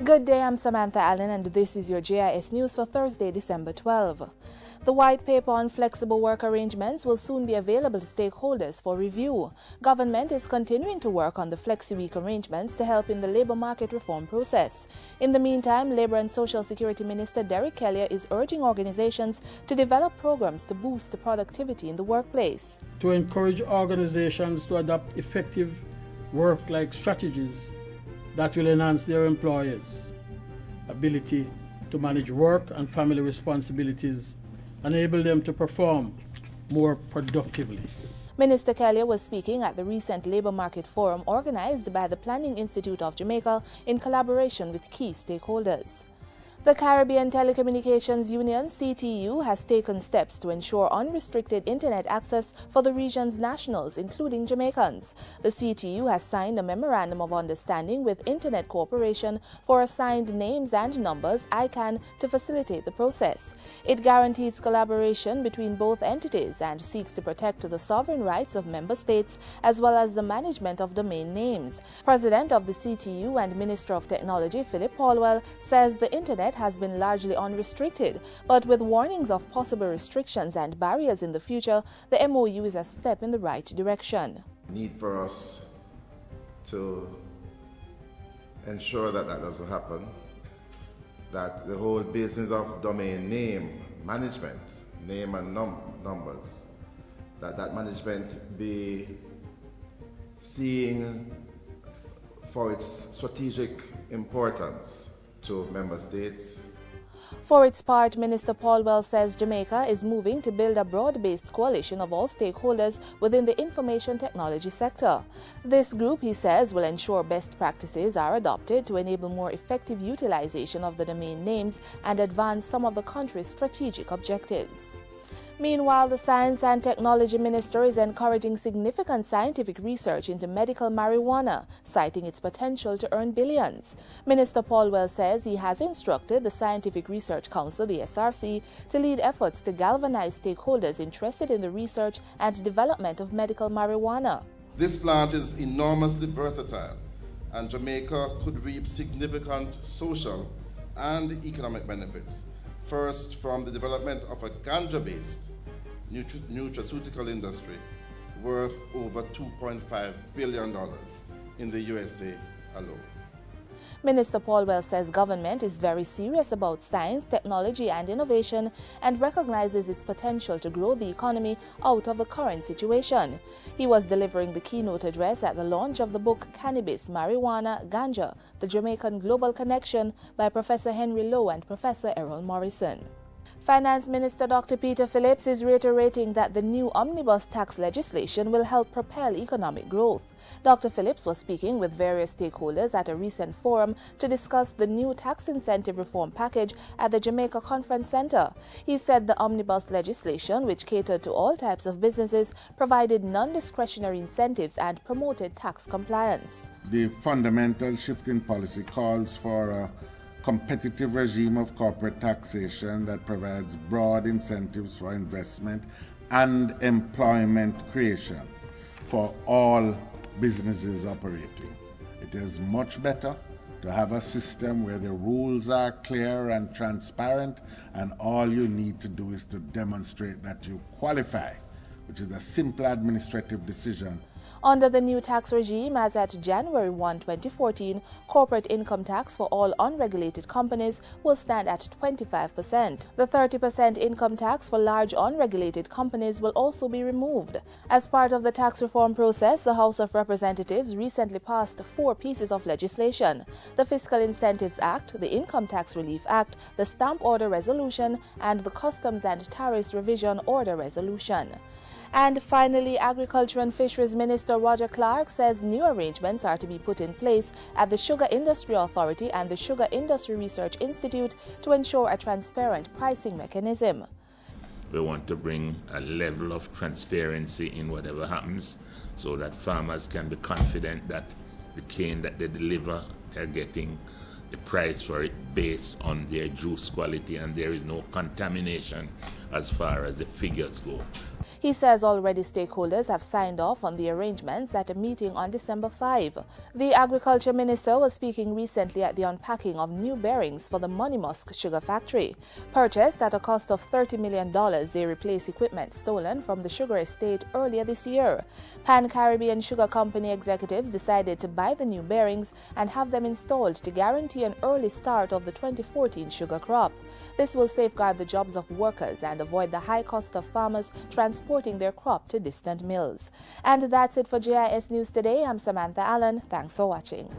Good day, I'm Samantha Allen and this is your JIS News for Thursday, December 12. The white paper on flexible work arrangements will soon be available to stakeholders for review. Government is continuing to work on the FLEXI week arrangements to help in the labor market reform process. In the meantime, Labor and Social Security Minister Derek Kelly is urging organizations to develop programs to boost the productivity in the workplace. To encourage organizations to adopt effective work-life strategies that will enhance their employers' ability to manage work and family responsibilities, enable them to perform more productively. Minister Kelly was speaking at the recent Labour Market Forum organized by the Planning Institute of Jamaica in collaboration with key stakeholders. The Caribbean Telecommunications Union, CTU, has taken steps to ensure unrestricted internet access for the region's nationals, including Jamaicans. The CTU has signed a Memorandum of Understanding with Internet Corporation for assigned names and numbers, ICANN, to facilitate the process. It guarantees collaboration between both entities and seeks to protect the sovereign rights of member states as well as the management of domain names. President of the CTU and Minister of Technology, Philip Paulwell, says the Internet has been largely unrestricted, but with warnings of possible restrictions and barriers in the future, the MOU is a step in the right direction. Need for us to ensure that that doesn't happen, that the whole business of domain name management, name and numbers, that management be seen for its strategic importance to member states. For its part, Minister Paulwell says Jamaica is moving to build a broad-based coalition of all stakeholders within the information technology sector. This group, he says, will ensure best practices are adopted to enable more effective utilization of the domain names and advance some of the country's strategic objectives. Meanwhile, the Science and Technology Minister is encouraging significant scientific research into medical marijuana, citing its potential to earn billions. Minister Paulwell says he has instructed the Scientific Research Council, the SRC, to lead efforts to galvanize stakeholders interested in the research and development of medical marijuana. This plant is enormously versatile, and Jamaica could reap significant social and economic benefits. First, from the development of a ganja-based nutraceutical industry worth over $2.5 billion in the USA alone. Minister Paulwell says government is very serious about science, technology and innovation and recognizes its potential to grow the economy out of the current situation. He was delivering the keynote address at the launch of the book Cannabis, Marijuana, Ganja, The Jamaican Global Connection by Professor Henry Lowe and Professor Errol Morrison. Finance Minister Dr. Peter Phillips is reiterating that the new omnibus tax legislation will help propel economic growth. Dr. Phillips was speaking with various stakeholders at a recent forum to discuss the new tax incentive reform package at the Jamaica Conference Center. He said the omnibus legislation, which catered to all types of businesses, provided non-discretionary incentives and promoted tax compliance. The fundamental shift in policy calls for a competitive regime of corporate taxation that provides broad incentives for investment and employment creation for all businesses operating. It is much better to have a system where the rules are clear and transparent, and all you need to do is to demonstrate that you qualify, which is a simple administrative decision. Under the new tax regime, as at January 1, 2014, corporate income tax for all unregulated companies will stand at 25%. The 30% income tax for large unregulated companies will also be removed. As part of the tax reform process, the House of Representatives recently passed 4 pieces of legislation: the Fiscal Incentives Act, the Income Tax Relief Act, the Stamp Order Resolution, and the Customs and Tariffs Revision Order Resolution. And finally, Agriculture and Fisheries Minister Roger Clark says new arrangements are to be put in place at the Sugar Industry Authority and the Sugar Industry Research Institute to ensure a transparent pricing mechanism. We want to bring a level of transparency in whatever happens so that farmers can be confident that the cane that they deliver, they're getting the price for it based on their juice quality and there is no contamination as far as the figures go. He says already stakeholders have signed off on the arrangements at a meeting on December 5. The Agriculture Minister was speaking recently at the unpacking of new bearings for the Monimusk sugar factory. Purchased at a cost of $30 million, they replace equipment stolen from the sugar estate earlier this year. Pan-Caribbean Sugar Company executives decided to buy the new bearings and have them installed to guarantee an early start of the 2014 sugar crop. This will safeguard the jobs of workers and avoid the high cost of farmers transporting their crop to distant mills. And that's it for JIS News Today. I'm Samantha Allen. Thanks for watching.